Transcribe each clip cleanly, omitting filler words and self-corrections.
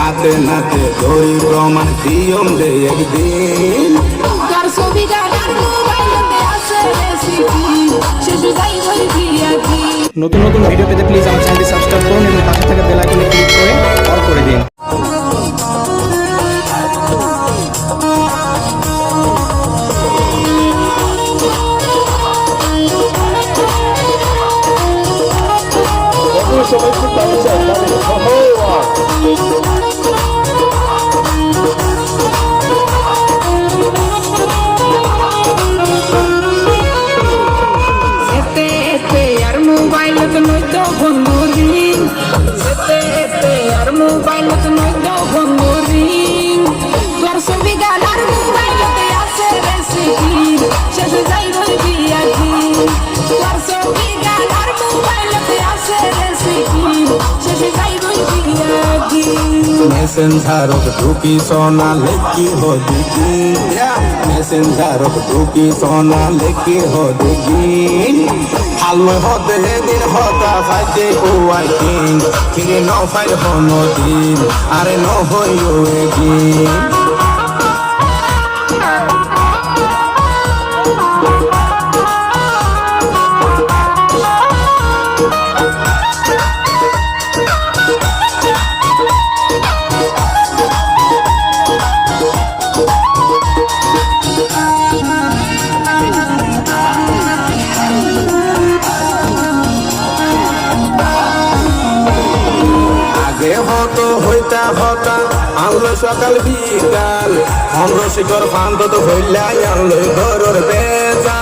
হাতে নাতে ধরি প্রমাণ দিয়ম দে একদিন কার ছবি গানার মোবাইলে আছে রেসিপি শেষে যাই বলি বিয়াকি। নতুন নতুন ভিডিও পেতে প্লিজ আমার চ্যানেলটি সাবস্ক্রাইব করুন এবং পাশে থাকা বেল আইকনে ক্লিক করে অল করে দিন। মেসেঞ্জারক ঢুকি সোনা লেকি হো দিকি মেসেঞ্জারক ঢুকি সোনা লেকি হো দিকি হালময় হতে দিন হতা ফাইতে কুয়াই কিন ফিরে ন ফাইল হনো দিন আরে ন হইও এদিন হতো হইতা হতা আনলো সকাল বিকাল আমরা শিকর ফান্ত তো হইলাই আনলো ঘরের বেজা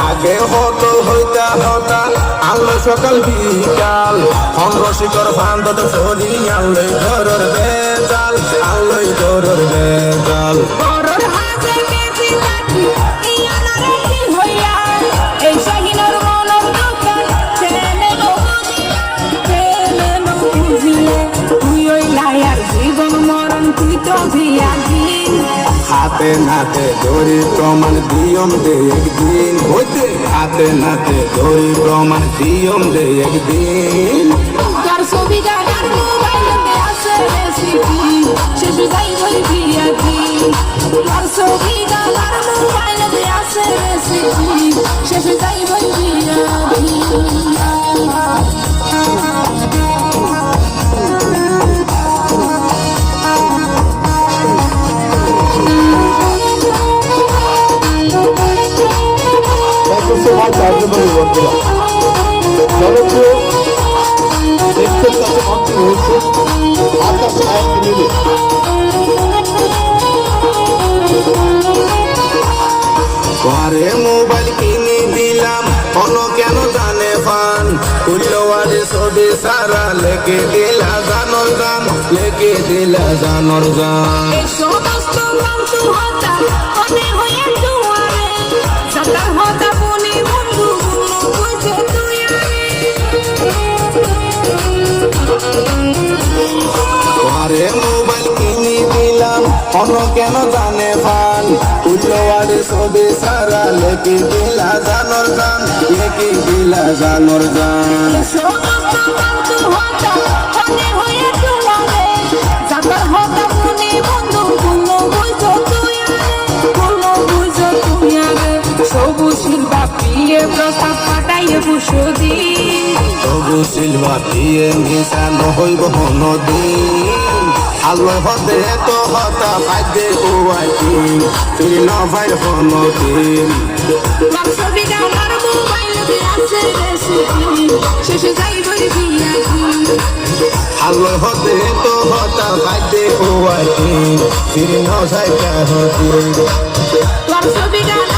আগে হতো হইতা হতা আনলো সকাল বিকাল আমরা শিকর ফান্ত তো হলি আনলো ঘরের বেজাল আলোই ঘরের বেজাল হাতে নাতে ধরি প্রমাণ দিয়ম দে একদিন হইতে হাতে নাতে ধরি প্রমাণ দিয়ম দে একদিন কার ছবি গানার মোবাইলে আছে রেসিপি শেষে যাই বলি বিয়াকি। কার ছবি গানার মোবাইলে আছে রেসিপি শেষে যাই বলি বিয়াকি। জনপ্রিয় লেখকের কাছে মন্ত্রী হয়েছে আকাশ এক মিলে ঘরে মোবাইল কিনে দিলাম কোনো কেন জানে ফান কুল্লোয়ারে ছবি সারা লেকে দিলা জানর গান লেকে দিলা জানর গান সমস্ত বন্ধু হতা মনে হয়ে দুয়ারে সকাল হতা বনি বন্ধু বুঝে তুই ঘরে মোবাইল কিনে দিলাম কোনো কেন জানে ফান কুল্লোয়ারে ছবি সারা লেকে দিলা জানর গান লেকে দিলা জানর গান সমস্ত বন্ধু হতা মনে হয়ে দুয়ারে সকাল হতা বনি বন্ধু বুঝে তুই সবুজ শিল্পা পিয়ে প্রস্তাব পাঠাইয়ে বসুদি সবুজ শিল্পা পিয়ে মিশা নহইব নদীন আলোয় হতে তো হতা পাইতে কুয়াই কিন ফিরে ন ফাইল নদীন ছবি গানার মোবাইলে আছে রেসিপি শেষে যাই বলি বিয়াকি। আলোয় হতে তো হতা পাইতে কুয়াই কিন ফিরে ন ফাইল নদীন ছবি গানার